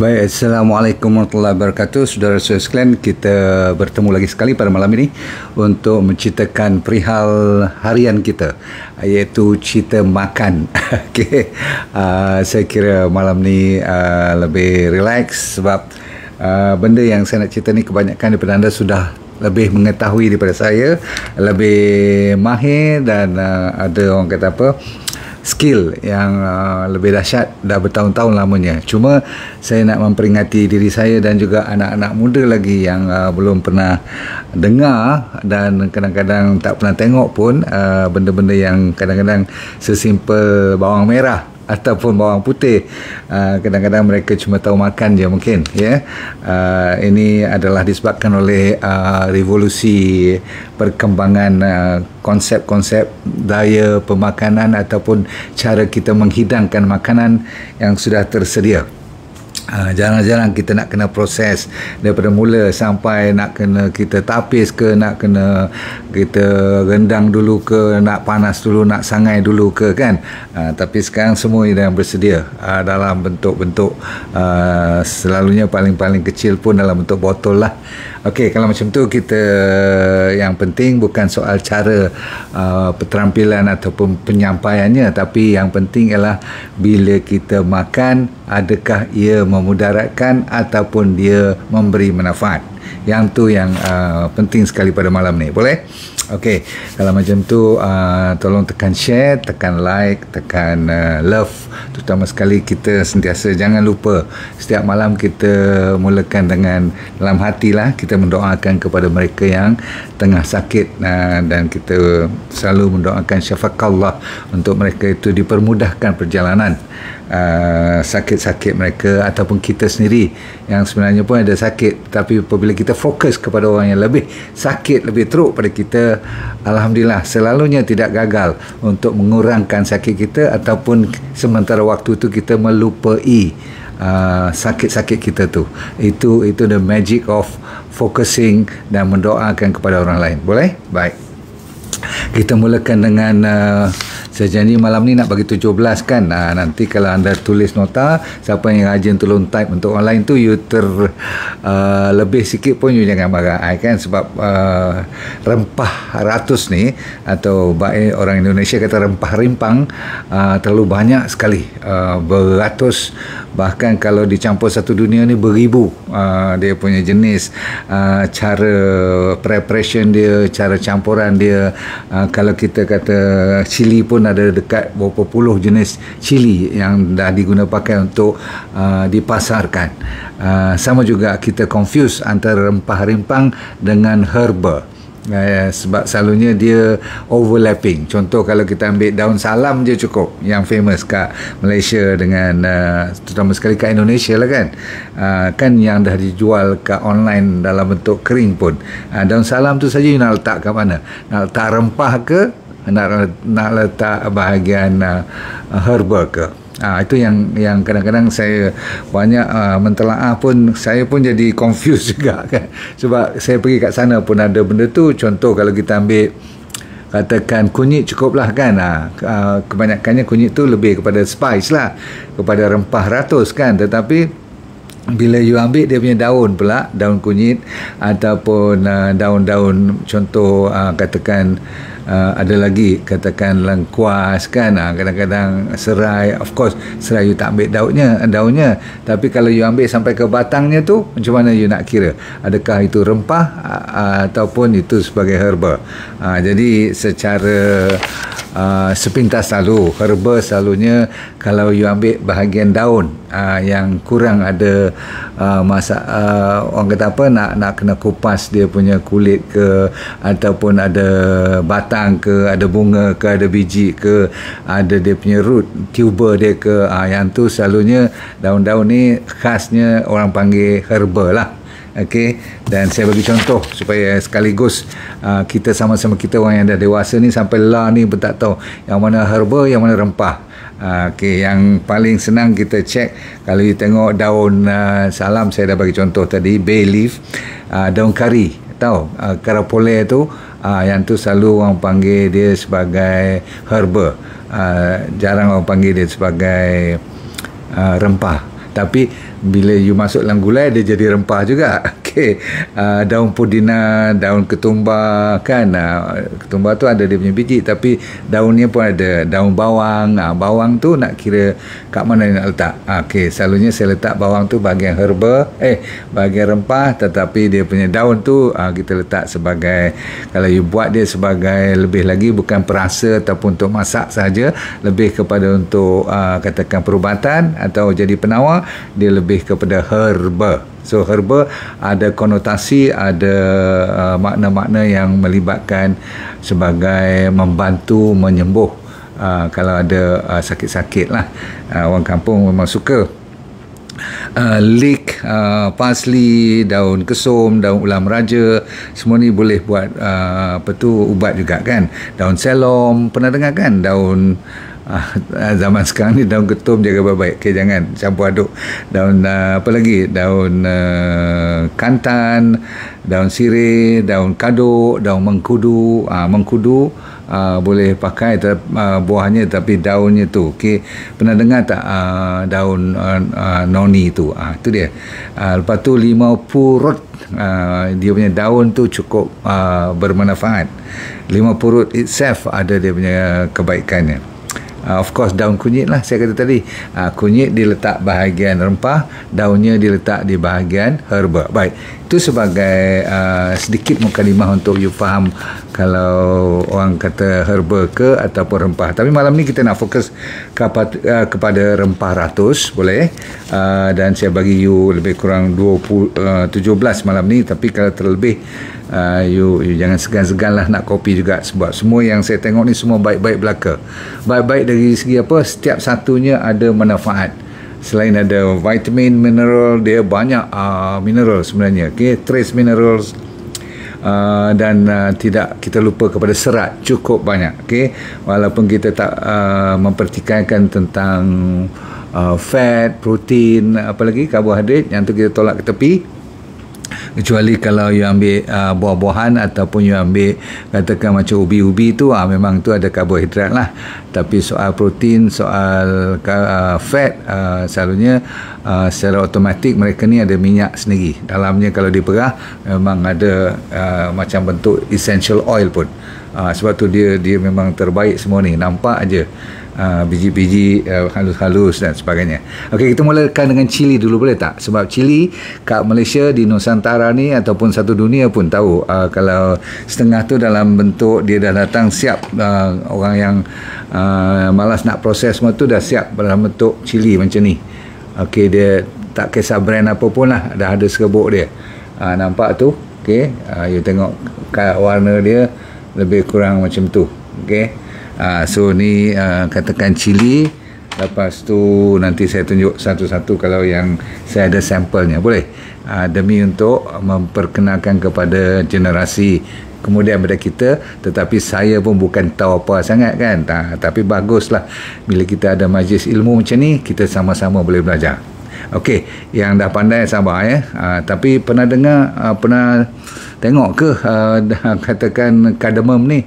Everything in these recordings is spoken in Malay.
Baik, Assalamualaikum warahmatullahi wabarakatuh. Saudara-saudara sekalian, kita bertemu lagi sekali pada malam ini untuk menceritakan perihal harian kita, iaitu cerita makan. Okay. Saya kira malam ni lebih relax sebab benda yang saya nak cerita ni kebanyakan daripada anda sudah lebih mengetahui daripada saya, lebih mahir dan ada orang kata apa, skill yang lebih dahsyat dah bertahun-tahun lamanya. Cuma saya nak memperingati diri saya dan juga anak-anak muda lagi yang belum pernah dengar dan kadang-kadang tak pernah tengok pun benda-benda yang kadang-kadang sesimpel bawang merah ataupun bawang putih. Kadang-kadang mereka cuma tahu makan je mungkin, ya. Ini adalah disebabkan oleh revolusi perkembangan konsep-konsep daya pemakanan ataupun cara kita menghidangkan makanan yang sudah tersedia. Jarang-jarang kita nak kena proses daripada mula sampai nak kena kita tapis ke, nak kena kita rendang dulu ke, nak panas dulu, nak sangai dulu ke, kan. Tapi sekarang semua dah bersedia dalam bentuk-bentuk selalunya paling-paling kecil pun dalam bentuk botol lah. Okey, kalau macam tu kita, yang penting bukan soal cara keterampilan ataupun penyampaiannya, tapi yang penting ialah bila kita makan, adakah ia memudaratkan ataupun dia memberi manfaat. Yang tu yang penting sekali pada malam ni. Boleh? Okey, kalau macam tu tolong tekan share, tekan like, tekan love. Terutama sekali kita sentiasa jangan lupa setiap malam kita mulakan dengan dalam hati lah, kita mendoakan kepada mereka yang tengah sakit, dan kita selalu mendoakan syafakallah untuk mereka itu dipermudahkan perjalanan sakit-sakit mereka ataupun kita sendiri yang sebenarnya pun ada sakit, tapi apabila kita fokus kepada orang yang lebih sakit, lebih teruk pada kita, alhamdulillah selalunya tidak gagal untuk mengurangkan sakit kita ataupun sementara waktu tu kita melupai sakit-sakit kita tu. Itu the magic of focusing dan mendoakan kepada orang lain. Boleh? Baik. Kita mulakan dengan saya janji malam ni nak bagi 17 kan. Nanti kalau anda tulis nota, siapa yang rajin tolong type untuk online tu, you lebih sikit pun you jangan marah kan, sebab rempah ratus ni, atau baik orang Indonesia kata rempah rimpang, terlalu banyak sekali, beratus, bahkan kalau dicampur satu dunia ni beribu dia punya jenis, cara preparation dia, cara campuran dia. Kalau kita kata cili pun ada dekat berapa puluh jenis cili yang dah diguna pakai untuk dipasarkan. Sama juga kita confuse antara rempah rimpang dengan herba. Sebab selalunya dia overlapping. Contoh kalau kita ambil daun salam je cukup, yang famous kat Malaysia dengan terutama sekali kat Indonesia lah kan. Kan yang dah dijual kat online dalam bentuk kering pun. Daun salam tu saja you nak letak kat mana? Nak letak rempah ke? Nak letak bahagian herba ke? Itu yang kadang-kadang saya banyak mentelaah pun, saya pun jadi confused juga kan. Sebab saya pergi kat sana pun ada benda tu. Contoh kalau kita ambil katakan kunyit cukuplah kan. Kebanyakannya kunyit tu lebih kepada spice lah, kepada rempah ratus kan. Tetapi bila you ambil dia punya daun pula, daun kunyit ataupun daun-daun, contoh katakan ada lagi katakan lengkuas kan, kadang-kadang serai. Of course serai you tak ambil daunnya, tapi kalau you ambil sampai ke batangnya tu, macam mana you nak kira adakah itu rempah ataupun itu sebagai herba. Jadi secara sepintas selalu herba, selalunya kalau you ambil bahagian daun yang kurang ada orang kata apa, nak kena kupas dia punya kulit ke, ataupun ada batang ke, ada bunga ke, ada biji ke, ada dia punya root, tuber dia ke, yang tu selalunya daun-daun ni khasnya orang panggil herba lah. Okey, dan saya bagi contoh supaya sekaligus kita sama-sama, kita orang yang dah dewasa ni sampai lah ni pun tak tahu yang mana herba, yang mana rempah. Okey, yang paling senang kita cek kalau you tengok daun salam, saya dah bagi contoh tadi, bay leaf, daun kari, tahu karapole tu, yang tu selalu orang panggil dia sebagai herba, jarang orang panggil dia sebagai rempah. Tapi bila you masuk dalam gulai dia jadi rempah juga. Okey, daun pudina, daun ketumbar kan, ketumbar tu ada dia punya biji tapi daunnya pun ada, daun bawang. Bawang tu nak kira kat mana nak letak. Okey, selalunya saya letak bawang tu bahagian herba, bahagian rempah, tetapi dia punya daun tu kita letak sebagai, kalau you buat dia sebagai lebih lagi bukan perasa ataupun untuk masak saja, lebih kepada untuk katakan perubatan atau jadi penawar, dia lebih kepada herba. So herba ada konotasi, ada makna-makna yang melibatkan sebagai membantu menyembuh kalau ada sakit-sakit lah. Orang kampung memang suka. Leek, parsley, daun kesum, daun ulam raja, semua ni boleh buat ubat juga kan. Daun selom, pernah dengar kan? Daun zaman sekarang ni daun ketum jaga baik-baik. Okay, jangan campur aduk. Daun apa lagi? Daun kantan, daun sirih, daun kaduk, daun mengkudu. Mengkudu boleh pakai buahnya tapi daunnya tu. Okay, pernah dengar tak daun noni tu? Itu dia. Lepas tu limau purut. Dia punya daun tu cukup bermanfaat. Limau purut itself ada dia punya kebaikannya. Of course daun kunyit lah saya kata tadi. Kunyit diletak bahagian rempah, daunnya diletak di bahagian herba. Baik, itu sebagai sedikit mukadimah untuk you faham kalau orang kata herba ke ataupun rempah. Tapi malam ni kita nak fokus kepada rempah ratus, boleh? Dan saya bagi you lebih kurang 17 malam ni. Tapi kalau terlebih you jangan segan-segan lah nak kopi juga, sebab semua yang saya tengok ni semua baik-baik belaka. Baik-baik dari segi apa? Setiap satunya ada manfaat. Selain ada vitamin, mineral, dia banyak mineral sebenarnya. Okay, trace minerals. Dan tidak kita lupa kepada serat, cukup banyak. Okay, walaupun kita tak mempertikaikan tentang fat, protein, apa lagi karbohidrat, yang tu kita tolak ke tepi. Kecuali kalau you ambil buah-buahan ataupun you ambil katakan macam ubi-ubi tu, memang tu ada karbohidrat lah. Tapi soal protein, soal fat, selalunya secara automatik mereka ni ada minyak sendiri dalamnya. Kalau diperah memang ada macam bentuk essential oil pun. Sebab tu dia memang terbaik semua ni, nampak aja. Biji-biji halus-halus dan sebagainya. Okey, kita mulakan dengan cili dulu, boleh tak? Sebab cili kat Malaysia, di Nusantara ni ataupun satu dunia pun tahu, kalau setengah tu dalam bentuk dia dah datang siap, orang yang malas nak proses semua tu dah siap dalam bentuk cili macam ni. Okey, dia tak kisah brand apa pun lah, dah ada serbuk dia. Nampak tu? Okey, you tengok warna dia lebih kurang macam tu. Okey. So ni katakan cili. Lepas tu nanti saya tunjuk satu-satu kalau yang saya ada sampelnya, boleh? Demi untuk memperkenalkan kepada generasi kemudian pada kita. Tetapi saya pun bukan tahu apa sangat kan, tapi baguslah bila kita ada majlis ilmu macam ni, kita sama-sama boleh belajar. Okey, yang dah pandai sabar ya. Tapi pernah dengar, pernah tengok ke katakan kardamom ni,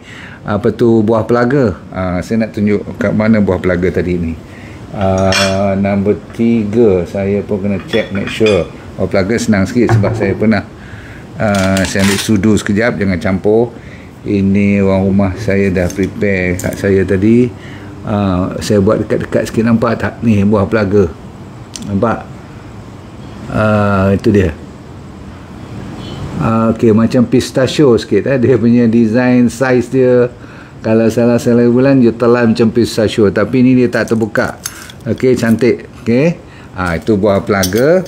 apa tu, buah pelaga? Saya nak tunjuk kat mana buah pelaga tadi ni. Nombor 3 saya pun kena check, make sure. Buah pelaga senang sikit sebab saya pernah saya ambil sudu sekejap, jangan campur. Ini orang rumah saya dah prepare kat saya tadi. Saya buat dekat-dekat sikit, nampak tak? Ni buah pelaga, nampak? Itu dia. Okey, macam pistachio sikit dia punya design, size dia. Kalau salah-salah bulan dia telan macam pistachio, tapi ni dia tak terbuka. Okey, cantik. Okey, itu buah pelaga.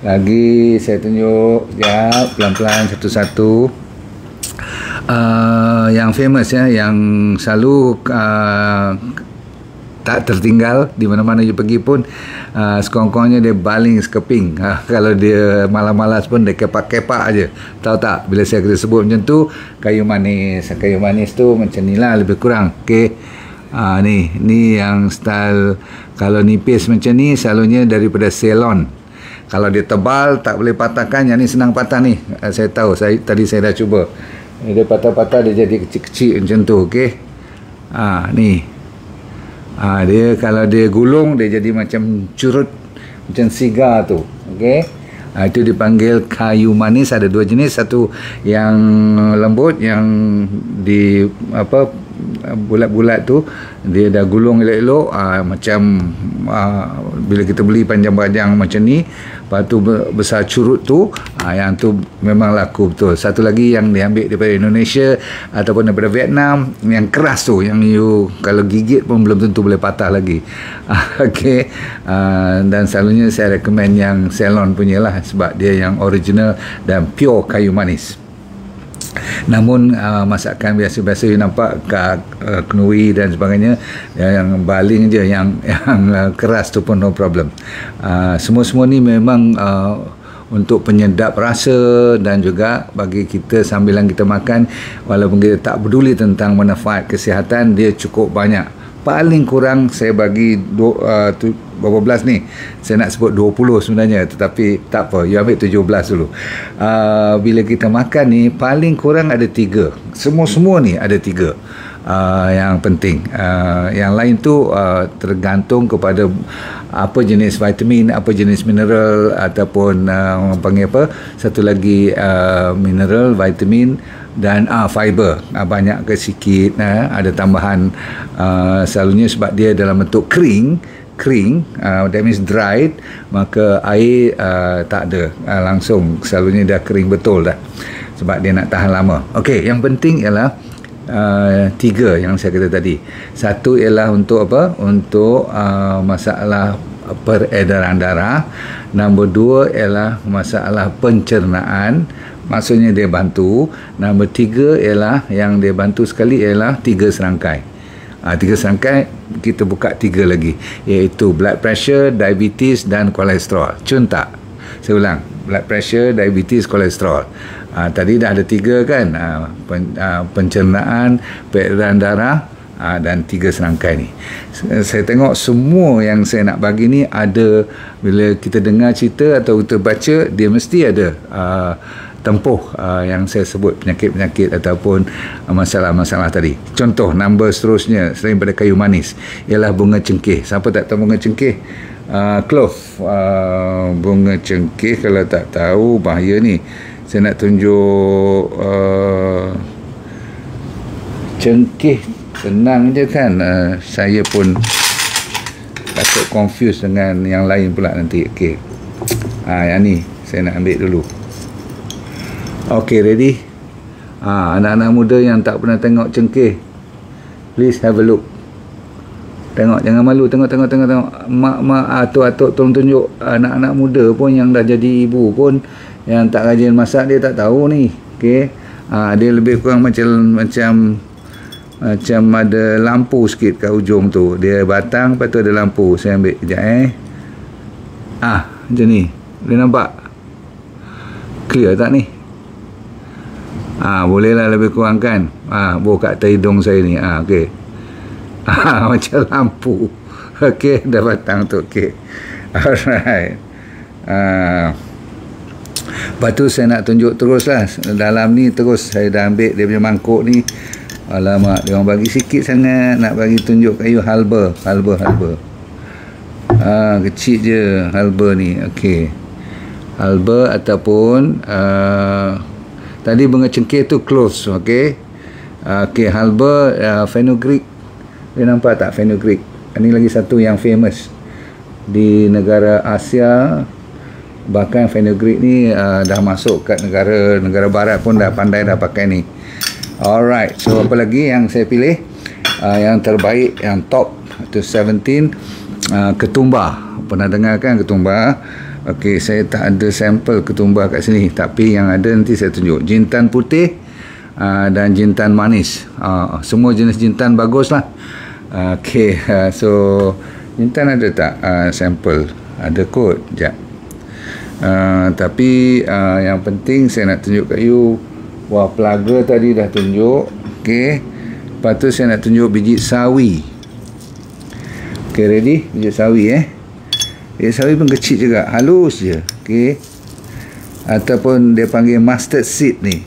Lagi saya tunjuk sekejap, pelan-pelan satu-satu. Yang famous ya, yang selalu tak tertinggal di mana-mana you pergi pun, sekurang-kurangnya dia baling sekeping. Kalau dia malas-malas pun dia kepak-kepak aja. Tahu tak, bila saya kena sebut macam tu, kayu manis. Kayu manis tu macam ni lah lebih kurang. Okey, ni yang style, kalau nipis macam ni selalunya daripada Ceylon. Kalau dia tebal tak boleh patahkan, yang ni senang patah ni. Saya tahu, tadi saya dah cuba. Dia patah-patah, dia jadi kecil-kecil macam tu. Okey, ni dia kalau dia gulung dia jadi macam curut macam sigar tu. Okey. Itu dipanggil kayu manis. Ada dua jenis, satu yang lembut, yang di apa bulat-bulat tu dia dah gulung elok-elok, macam bila kita beli panjang-panjang macam ni, lepas tu besar curut tu, yang tu memang laku betul. Satu lagi yang diambil daripada Indonesia ataupun daripada Vietnam, yang keras tu, yang you kalau gigit pun belum tentu boleh patah lagi. Okey. Dan selalunya saya recommend yang Ceylon punya lah, sebab dia yang original dan pure kayu manis. Namun masakan biasa-biasa you nampak kenuri dan sebagainya, yang baling je, yang keras tu pun no problem. Semua-semua ni memang untuk penyedap rasa, dan juga bagi kita sambilan kita makan, walaupun kita tak peduli tentang manfaat kesihatan, dia cukup banyak. Paling kurang saya bagi berapa belas ni, saya nak sebut 20 sebenarnya, tetapi tak apa, you ambil 17 dulu. Bila kita makan ni paling kurang ada 3, semua ni ada 3 yang penting. Yang lain tu tergantung kepada apa jenis vitamin, apa jenis mineral, ataupun orang panggil apa, satu lagi mineral, vitamin dan fiber, banyak ke sikit, ada tambahan. Selalunya sebab dia dalam bentuk kering, that means dried, maka air tak ada, langsung selalunya dah kering betul dah, sebab dia nak tahan lama. Okey, yang penting ialah 3 yang saya kata tadi. Satu ialah untuk apa? Untuk masalah peredaran darah. Nombor 2 ialah masalah pencernaan, maksudnya dia bantu. Nombor 3 ialah yang dia bantu sekali ialah 3 serangkai. 3 serangkai, kita buka 3 lagi, iaitu blood pressure, diabetes dan kolesterol. Cun tak? Saya ulang, blood pressure, diabetes, kolesterol. Tadi dah ada 3 kan, pencernaan, peredaran darah, dan 3 serangkai ni. Saya tengok semua yang saya nak bagi ni ada. Bila kita dengar cerita atau kita baca, dia mesti ada tempuh yang saya sebut, penyakit-penyakit ataupun masalah-masalah tadi. Contoh, nombor seterusnya selain pada kayu manis ialah bunga cengkeh. Siapa tak tahu bunga cengkeh? Clove. Bunga cengkeh, kalau tak tahu bahaya ni. Saya nak tunjuk cengkeh, senang je kan. Saya pun takut confuse dengan yang lain pula nanti. Okey. Yang ni saya nak ambil dulu. Okey, ready? Anak-anak muda yang tak pernah tengok cengkeh, please have a look. Tengok, jangan malu. Tengok. Mak atuk-atuk tolong tunjuk. Anak-anak muda pun yang dah jadi ibu pun, yang tak rajin masak, dia tak tahu ni. Okey. Dia lebih kurang macam ada lampu sikit kat ujung tu. Dia batang, lepas tu ada lampu. Saya ambil kejap macam ni. Boleh nampak? Clear tak ni? Bolehlah lebih kurang kan. Kat atas hidung saya ni. Okey. Macam lampu. Okey, dah batang tu. Okey. Alright. Lepas tu saya nak tunjuk terus lah. Dalam ni terus saya dah ambil dia punya mangkuk ni. Alamak, dia orang bagi sikit sangat. Nak bagi tunjuk kayu halba. Kecil je halba ni. Okey. Halba ataupun tadi bunga cengkeh tu close. Okey. Okey, halba, fenugreek. Dia nampak tak fenugreek? Ini lagi satu yang famous di negara Asia. Bahkan fenugreek ni dah masuk kat negara barat pun dah pandai dah pakai ni. Alright, so apa lagi yang saya pilih? Yang terbaik, yang top tu 17, ketumbar. Pernah dengar kan ketumbar? Okey, saya tak ada sampel ketumbar kat sini, tapi yang ada nanti saya tunjuk. Jintan putih dan jintan manis. Semua jenis jintan bagus lah. Okey, so jintan ada tak sampel? Ada kot, sekejap. Tapi yang penting saya nak tunjuk kat you. Wah, pelaga tadi dah tunjuk. Okey, lepas tu saya nak tunjuk biji sawi. Okey, ready? Biji sawi biji sawi pun kecil juga, halus je. Okey, ataupun dia panggil mustard seed ni.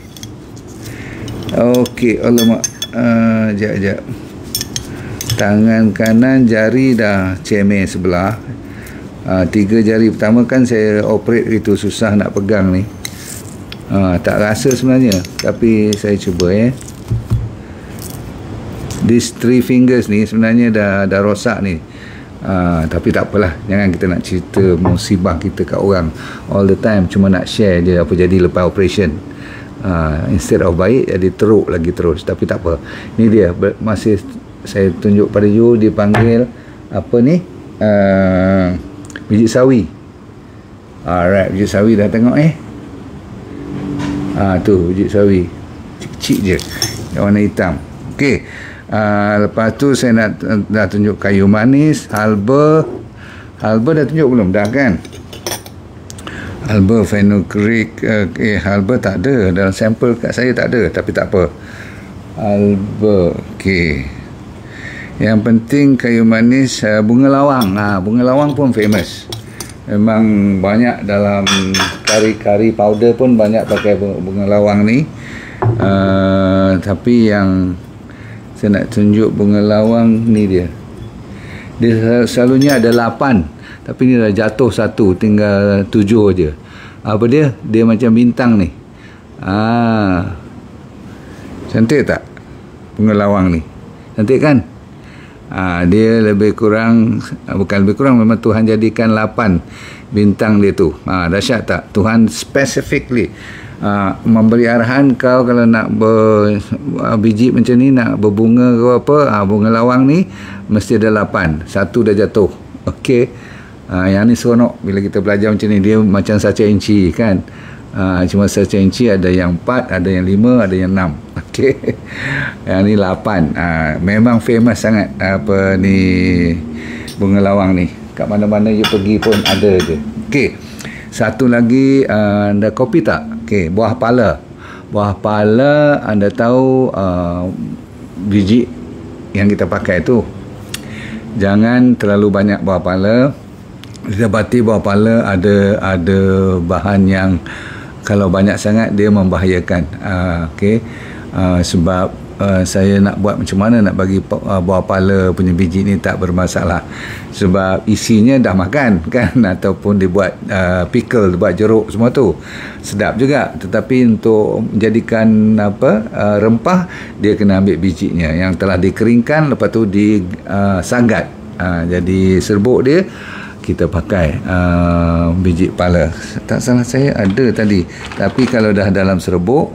Okey, alamak. Sekejap. Tangan kanan jari dah cemeh sebelah. 3 jari pertama kan saya operate itu susah nak pegang ni. Tak rasa sebenarnya, tapi saya cuba these 3 fingers ni sebenarnya dah rosak ni. Tapi tak apalah, jangan kita nak cerita musibah kita kat orang all the time, cuma nak share je apa jadi lepas operation. Instead of baik jadi teruk lagi terus, tapi tak apa. Ni dia masih saya tunjuk pada you, dia panggil apa ni, biji sawi. Alright, biji sawi dah tengok tu biji sawi kecil je yang warna hitam. Okey. Lepas tu saya dah tunjuk kayu manis, halba dah tunjuk belum? Dah kan? Halba, fenugreek, halba tak ada dalam sampel kat saya, tak ada, tapi tak apa. Halba, okey. Yang penting kayu manis, bunga lawang. Bunga lawang pun famous. Memang banyak dalam kari-kari powder pun banyak pakai bunga lawang ni. Tapi yang saya nak tunjuk bunga lawang ni dia selalunya ada 8, tapi ni dah jatuh 1, tinggal 7 je. Apa dia macam bintang ni. Cantik tak bunga lawang ni? Cantik kan? Dia lebih kurang, bukan lebih kurang, memang Tuhan jadikan 8 bintang dia tu. Dahsyat tak? Tuhan specifically memberi arahan, kau kalau nak biji macam ni, nak berbunga ke apa, bunga lawang ni mesti ada 8, 1 dah jatuh. Okey. Yang ni seronok bila kita belajar macam ni, dia macam saca inci kan. Cuma saca inci ada yang 4, ada yang 5, ada yang 6. Okey. Yang ni 8. Memang famous sangat apa ni bunga lawang ni. Kat mana-mana you pergi pun ada je. Okey. Satu lagi, anda kopi tak? Okey, buah pala. Buah pala, anda tahu biji yang kita pakai tu. Jangan terlalu banyak buah pala. Didapati buah pala ada bahan yang kalau banyak sangat dia membahayakan. Okey. Sebab saya nak buat macam mana nak bagi buah pala punya biji ni tak bermasalah, sebab isinya dah makan kan, ataupun dibuat pickle, dibuat jeruk, semua tu sedap juga. Tetapi untuk menjadikan rempah, dia kena ambil bijinya yang telah dikeringkan, lepas tu disagat, jadi serbuk dia kita pakai biji pala. Tak salah saya ada tadi, tapi kalau dah dalam serbuk,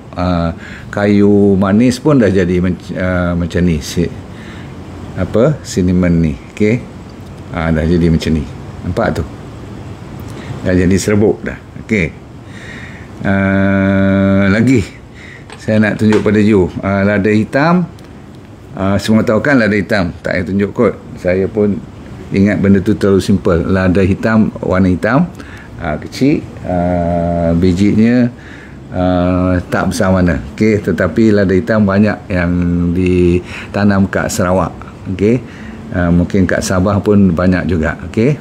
kayu manis pun dah jadi macam ni, cinnamon ni. Okey, dah jadi macam ni, nampak tu, dah jadi serbuk dah. Okey. Lagi saya nak tunjuk pada you, lada hitam. Semua tahu kan lada hitam, tak payah tunjuk kot, saya pun ingat benda tu terlalu simple. Lada hitam, warna hitam, kecil, bijinya tak besar mana. Okey, tetapi lada hitam banyak yang ditanam kat Sarawak. Okey, mungkin kat Sabah pun banyak juga. Okey,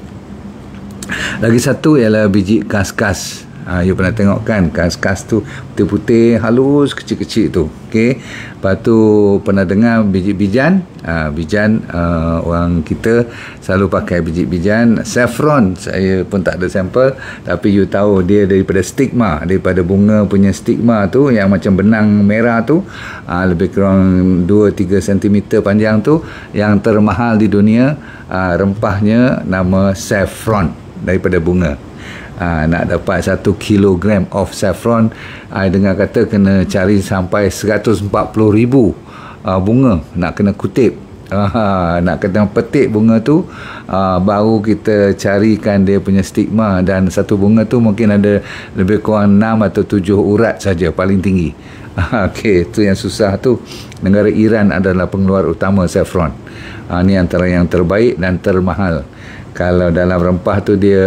lagi satu ialah biji kaskas. You pernah tengok kan, kaskas tu putih-putih, halus, kecil-kecil tu. Okey. Lepas tu pernah dengar biji bijan. Bijan, orang kita selalu pakai biji bijan. Saffron, saya pun tak ada sampel, tapi you tahu dia daripada stigma, daripada bunga punya stigma tu yang macam benang merah tu, lebih kurang 2-3 cm panjang tu, yang termahal di dunia. Rempahnya nama saffron, daripada bunga. Nak dapat 1 kilogram of saffron, dengar kata kena cari sampai 140,000 bunga, nak kena kutip, nak kena petik bunga tu, baru kita carikan dia punya stigma. Dan satu bunga tu mungkin ada lebih kurang 6 atau 7 urat saja paling tinggi. Okey, tu yang susah tu. Negara Iran adalah pengeluar utama saffron. Ni antara yang terbaik dan termahal. Kalau dalam rempah tu dia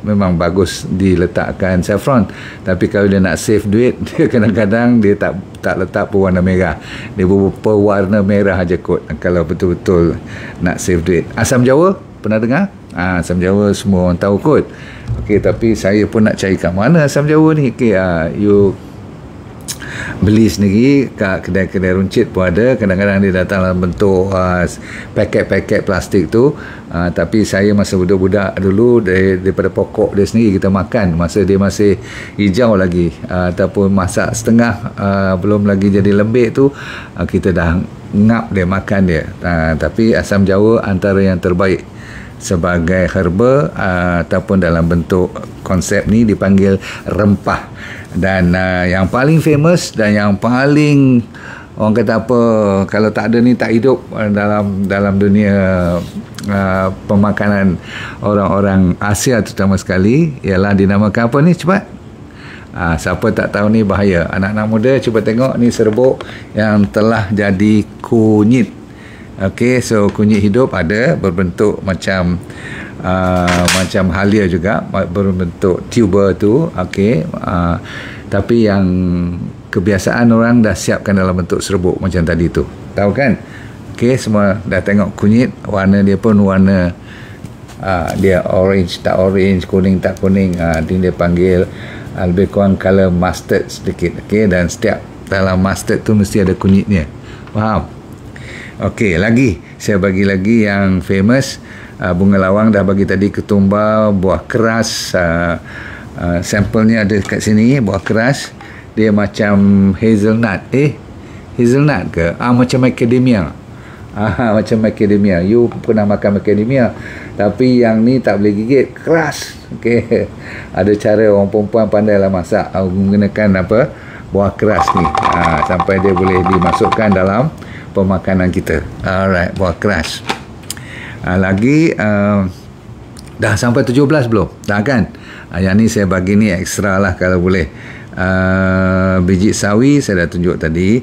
memang bagus diletakkan saffron, tapi kalau dia nak save duit, dia kadang-kadang dia tak letak pewarna merah, dia pewarna merah aja kot kalau betul-betul nak save duit. Asam jawa pernah dengar? Asam jawa semua orang tahu kot. Okey, tapi saya pun nak cari kat mana asam jawa ni. Okey, you beli sendiri kat kedai-kedai runcit pun ada. Kadang-kadang dia datang dalam bentuk paket-paket plastik tu. Tapi saya masa budak-budak dulu, daripada pokok dia sendiri kita makan masa dia masih hijau lagi, ataupun masak setengah, belum lagi jadi lembik tu, kita dah ngap dia, makan dia. Tapi asam jawa antara yang terbaik sebagai herba, ataupun dalam bentuk konsep ni dipanggil rempah. Dan yang paling famous dan yang paling orang kata apa, kalau tak ada ni tak hidup dalam dunia pemakanan orang-orang Asia terutama sekali, ialah dinamakan apa ni, cepat? Siapa tak tahu ni bahaya. Anak-anak muda cuba tengok ni serbuk yang telah jadi kunyit. Okey, so kunyit hidup ada berbentuk macam halia juga, berbentuk tuber tu. Okey, tapi yang kebiasaan orang dah siapkan dalam bentuk serbuk macam tadi tu. Tahu kan? Okey, semua dah tengok kunyit, warna dia pun warna dia orange tak orange, kuning tak kuning. Dia panggil lebih kurang color mustard sedikit. Okey, dan setiap dalam mustard tu mesti ada kunyitnya. Faham? Okey, lagi saya bagi lagi yang famous, bunga lawang dah bagi tadi, ketumbar, buah keras, sampelnya ada kat sini. Buah keras dia macam hazelnut. Hazelnut ke? Macam macadamia. Macam macadamia. You pernah makan macadamia, tapi yang ni tak boleh gigit, keras. Okey, ada cara orang perempuan pandailah masak menggunakan apa, buah keras ni, sampai dia boleh dimasukkan dalam pemakanan kita. Alright, buah keras. Lagi dah sampai 17 belum? Dah kan? Yang ni saya bagi ni ekstra lah kalau boleh. Biji sawi saya dah tunjuk tadi.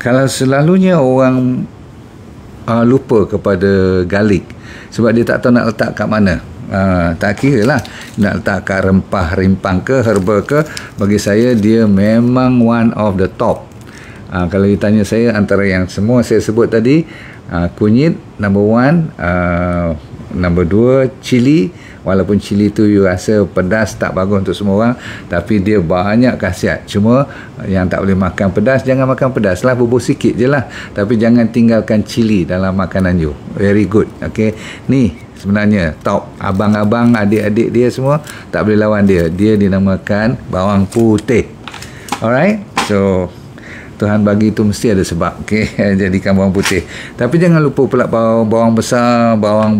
Kalau selalunya orang lupa kepada garlic sebab dia tak tahu nak letak kat mana. Tak kira lah nak letak kat rempah rimpang ke herba ke, bagi saya dia memang one of the top. Kalau ditanya saya, antara yang semua saya sebut tadi, kunyit number 1, number 2 cili. Walaupun cili tu you rasa pedas, tak bagus untuk semua orang, tapi dia banyak khasiat. Cuma yang tak boleh makan pedas, jangan makan pedas lah, bubur sikit je lah, tapi jangan tinggalkan cili dalam makanan you. Very good. Okay, ni sebenarnya top. Abang-abang, adik-adik dia semua tak boleh lawan dia. Dia dinamakan bawang putih. Alright, so Tuhan bagi itu mesti ada sebab. Okey, jadikan bawang putih. Tapi jangan lupa pula bawang besar, bawang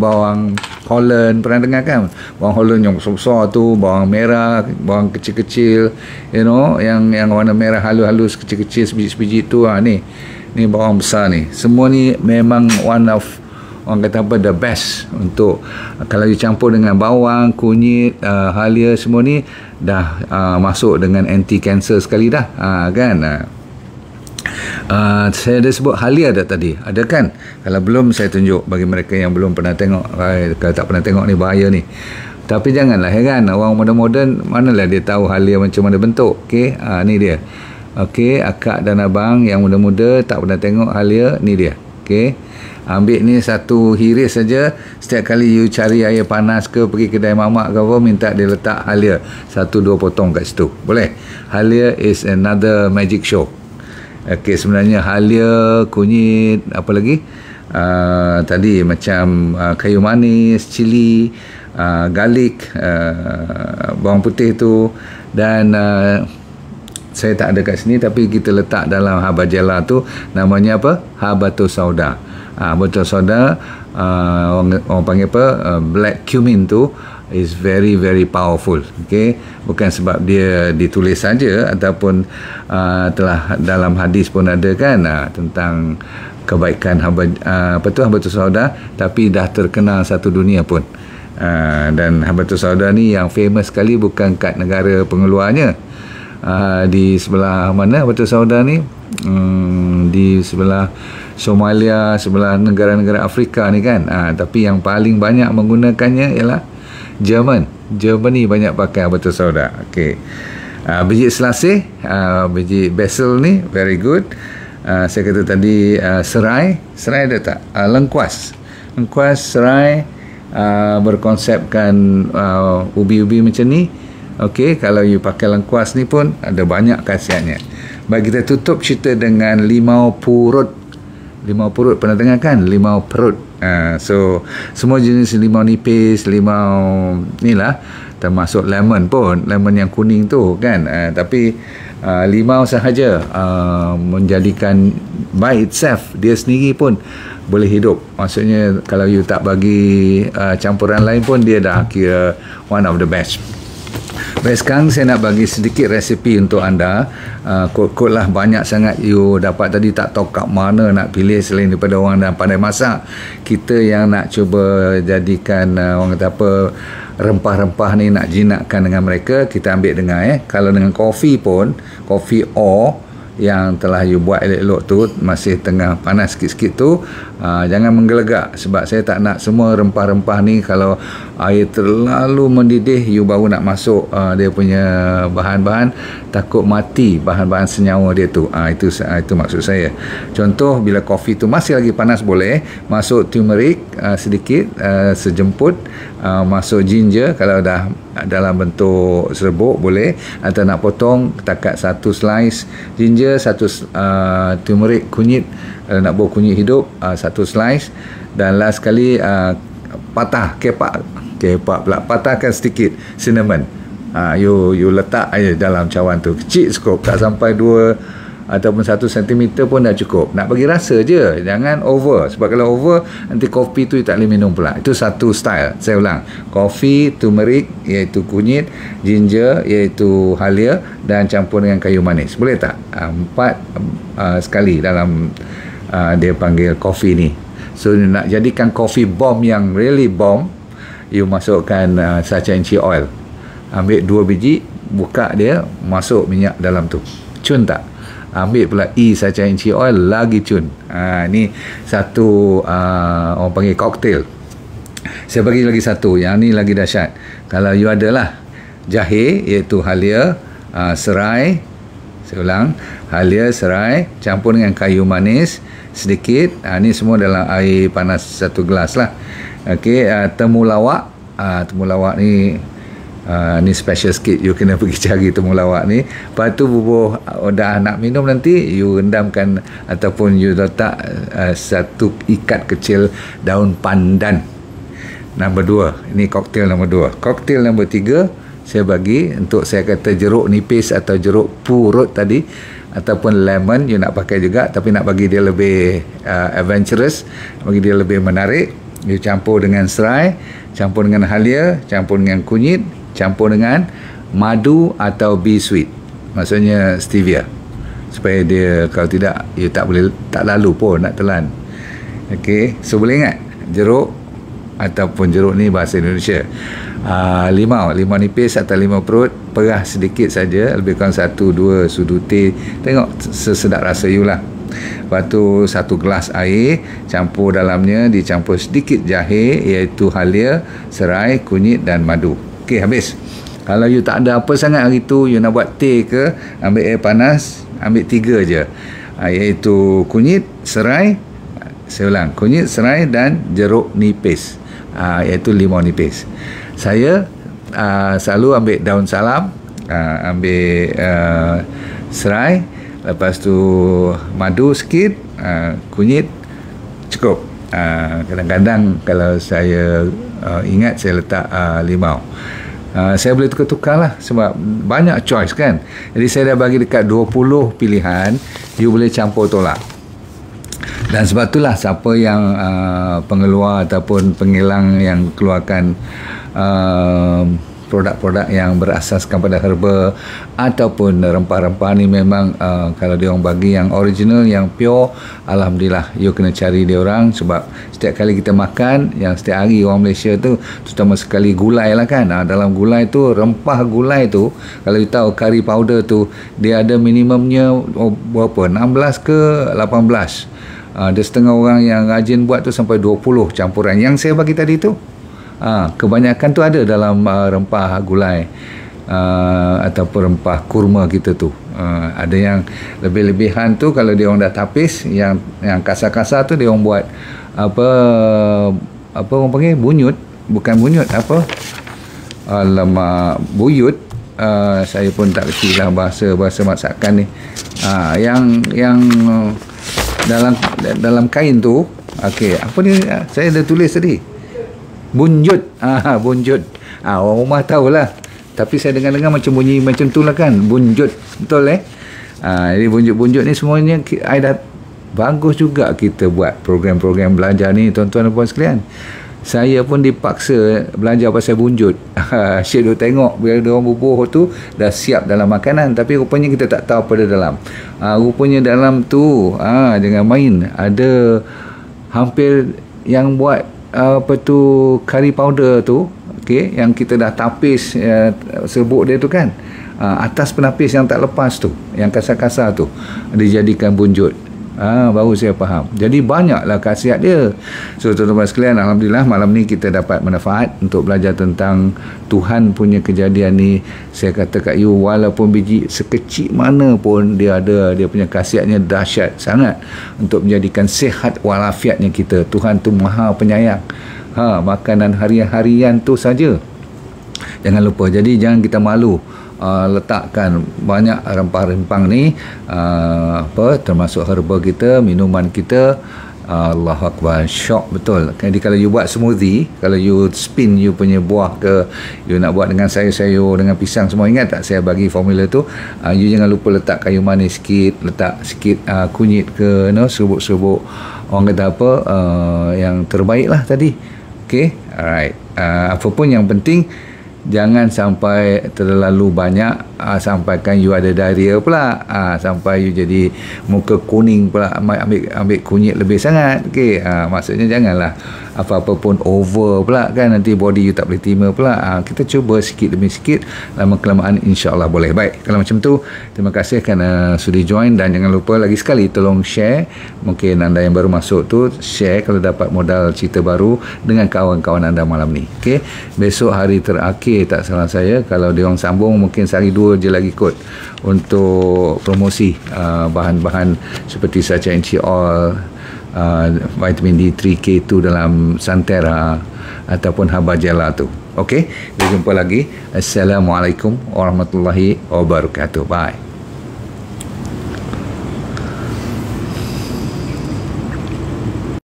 Holland. Pernah dengar kan? Bawang Holland yang besar-besar tu, bawang merah, bawang kecil-kecil, you know, yang warna merah halus-halus, kecil-kecil, sebiji-sebiji tu. Ni bawang besar ni. Semua ni memang one of, orang kata apa, the best untuk kalau dicampur dengan bawang, kunyit, halia, semua ni dah masuk dengan anti cancer sekali dah. Kan? Saya ada sebut halia dah tadi, ada kan? Kalau belum saya tunjuk bagi mereka yang belum pernah tengok. Kalau tak pernah tengok ni bahaya ni. Tapi janganlah heran, orang moden-moden manalah dia tahu halia macam mana bentuk. Okey, ni dia. Okey, akak dan abang yang muda-muda tak pernah tengok halia, ni dia. Okey, ambil ni satu hiris saja. Setiap kali you cari air panas ke, pergi kedai mamak ke apa, minta dia letak halia 1-2 potong kat situ. Boleh? Halia is another magic show. Okey, sebenarnya halia, kunyit, apa lagi? Tadi macam kayu manis, cili, garlic, bawang putih tu, dan saya tak ada kat sini, tapi kita letak dalam habajela tu, namanya apa? Habatus sauda. Habatus sauda, orang panggil apa? Black cumin tu is very very powerful. Okay, bukan sebab dia ditulis saja, ataupun telah dalam hadis pun ada kan, tentang kebaikan habatus sauda, tapi dah terkenal satu dunia pun. Dan habatus sauda ni yang famous sekali bukan kat negara pengeluarnya. Di sebelah mana habatus sauda ni? Di sebelah Somalia, sebelah negara-negara Afrika ni kan. Tapi yang paling banyak menggunakannya ialah Germany banyak pakai habatus sauda. Okey. Biji selasih, biji basil ni very good. Saya kata tadi serai ada tak? Lengkuas, serai, berkonsepkan ubi-ubi macam ni. Okey, kalau you pakai lengkuas ni pun ada banyak khasiatnya. Baik, kita tutup cerita dengan limau purut. Limau purut pernah dengar kan? Limau perut. So semua jenis limau nipis, limau ni lah, termasuk lemon pun, lemon yang kuning tu kan. Tapi limau sahaja menjadikan by itself, dia sendiri pun boleh hidup. Maksudnya kalau you tak bagi campuran lain pun, dia dah kira one of the best. Baik, sekarang saya nak bagi sedikit resipi untuk anda. Kod-kod lah banyak sangat you dapat tadi, tak tahu kat mana nak pilih selain daripada orang yang pandai masak. Kita yang nak cuba jadikan orang kata apa, rempah-rempah ni nak jinakkan dengan mereka, kita ambil dengan kalau dengan kopi pun, kopi yang telah you buat elok-elok tu, masih tengah panas sikit-sikit tu, jangan menggelegak, sebab saya tak nak semua rempah-rempah ni kalau air terlalu mendidih you baru nak masuk dia punya bahan-bahan, takut mati bahan-bahan senyawa dia tu. Itu maksud saya. Contoh, bila kopi tu masih lagi panas, boleh masuk turmeric sedikit, sejemput, masuk ginger kalau dah dalam bentuk serbuk boleh, atau nak potong takat 1 slice ginger, 1 turmeric kunyit, kalau nak buat kunyit hidup 1 slice, dan last sekali kepak pula, patahkan sedikit cinnamon. You letak aja dalam cawan tu, kecil cukup, tak sampai 2 ataupun 1 cm pun dah cukup. Nak bagi rasa je, jangan over, sebab kalau over nanti kopi tu tak boleh minum pula. Itu satu style. Saya ulang, kopi, turmeric iaitu kunyit, ginger iaitu halia, dan campur dengan kayu manis. Boleh tak? 4 sekali dalam dia panggil kopi ni. So nak jadikan kopi bomb yang really bomb, you masukkan sacha inci oil. Ambil 2 biji, buka dia, masuk minyak dalam tu, cun tak? Ambil pula sacha inci oil, lagi cun. Ni satu orang panggil cocktail. Saya bagi lagi satu, yang ni lagi dahsyat. Kalau you adalah jahe iaitu halia, serai, saya ulang, halia, serai, campur dengan kayu manis sedikit. Ni semua dalam air panas 1 gelas lah. Okey, temulawak. Temulawak ni ni special sikit, you kena pergi cari temulawak ni. Lepas tu bubuh, dah nak minum nanti, you rendamkan ataupun you letak 1 ikat kecil daun pandan. Nombor 2, ini koktail nombor 2. Koktail nombor 3, saya bagi untuk, saya kata jeruk nipis atau jeruk purut tadi, ataupun lemon you nak pakai juga, tapi nak bagi dia lebih adventurous, bagi dia lebih menarik, you campur dengan serai, campur dengan halia, campur dengan kunyit, campur dengan madu atau bee sweet, maksudnya stevia, supaya dia, kalau tidak you tak lalu pun nak telan. Okey, so boleh ingat, jeruk ataupun jeruk ni bahasa Indonesia, limau nipis atau limau perut, perah sedikit saja, lebih kurang 1-2 sudu teh, tengok sesedap rasa you lah. Lepas tu 1 gelas air, campur dalamnya, dicampur sedikit jahe iaitu halia, serai, kunyit dan madu. Okey, habis. Kalau you tak ada apa sangat hari tu, you nak buat teh ke, ambil air panas, ambil 3 je, iaitu kunyit, serai, saya ulang, kunyit, serai dan jeruk nipis, iaitu limau nipis. Saya selalu ambil daun salam, ambil serai, lepas tu madu sikit, kunyit, cukup. Kadang-kadang kalau saya ingat, saya letak limau. Saya boleh tukar-tukar lah, sebab banyak choice kan. Jadi saya dah bagi dekat 20 pilihan, you boleh campur tolak. Dan sebab itulah siapa yang pengeluar ataupun pengilang yang keluarkan produk-produk yang berasaskan pada herba ataupun rempah-rempah ni, memang kalau dia orang bagi yang original, yang pure, alhamdulillah, you kena cari dia orang. Sebab setiap kali kita makan, yang setiap hari orang Malaysia tu, terutama sekali gulai lah kan, dalam gulai tu, rempah gulai tu, kalau you tahu curry powder tu, dia ada minimumnya berapa, 16 ke 18. Ada setengah orang yang rajin buat tu sampai 20 campuran yang saya bagi tadi tu. Kebanyakan tu ada dalam rempah gulai ataupun rempah kurma kita tu. Ada yang lebih-lebihan tu, kalau dia orang dah tapis, yang kasar-kasar tu dia orang buat apa orang panggil bunyut, bukan bunyut, apa, alamak, buyut. saya pun tak kerti lah bahasa masakan ni. Yang dalam kain tu, okey, apa ni saya dah tulis tadi? Bunjut. Bunjut. Orang rumah tahulah. Tapi saya dengar-dengar macam bunyi macam tu lah kan. Bunjut. Betul jadi bunjut-bunjut ni semuanya dah bagus juga kita buat program-program belajar ni, tuan-tuan dan puan sekalian. Saya pun dipaksa belajar pasal bunjut. Syed duk tengok bila dia orang bubuh tu dah siap dalam makanan, tapi rupanya kita tak tahu apa ada dalam. Rupanya dalam tu jangan main, ada hampir yang buat apa tu curry powder tu, okey, yang kita dah tapis serbuk dia tu kan, atas penapis yang tak lepas tu, yang kasar-kasar tu dijadikan bunjut. Baru saya faham. Jadi banyaklah khasiat dia. So tuan-tuan sekalian, alhamdulillah malam ni kita dapat manfaat untuk belajar tentang Tuhan punya kejadian ni. Saya kata kat you, walaupun biji sekecil mana pun dia ada, dia punya khasiatnya dahsyat sangat untuk menjadikan sihat walafiatnya kita. Tuhan tu Maha Penyayang. Makanan harian tu saja jangan lupa. Jadi jangan kita malu letakkan banyak rempah-rempah ni, termasuk herba kita, minuman kita. Allahu Akbar, syok betul. Jadi kalau you buat smoothie, kalau you spin you punya buah ke, you nak buat dengan sayur-sayur, dengan pisang semua, ingat tak saya bagi formula tu? You jangan lupa letak kayu manis sikit, letak sikit kunyit ke, serbuk-serbuk orang kata apa, yang terbaik lah tadi. Okay, alright. Apa pun yang penting jangan sampai terlalu banyak, sampaikan you ada diarrhea pula, sampai you jadi muka kuning pula, ambil kunyit lebih sangat. Okey, maksudnya janganlah apa-apa pun over pula kan, nanti body you tak boleh terima pula. Kita cuba sikit demi sikit, lama-kelamaan insya-Allah boleh. Baik, kalau macam tu, terima kasih kerana sudi join, dan jangan lupa lagi sekali tolong share. Mungkin anda yang baru masuk tu share kalau dapat modal cerita baru dengan kawan-kawan anda malam ni. Okey, besok hari terakhir tak salah saya, kalau dia orang sambung mungkin sehari 2 je lagi kot untuk promosi bahan-bahan seperti Sacha Enchi Oil, vitamin D3 K2 dalam Santera ataupun Habajela tu. Okey, kita jumpa lagi. Assalamualaikum warahmatullahi wabarakatuh. Bye.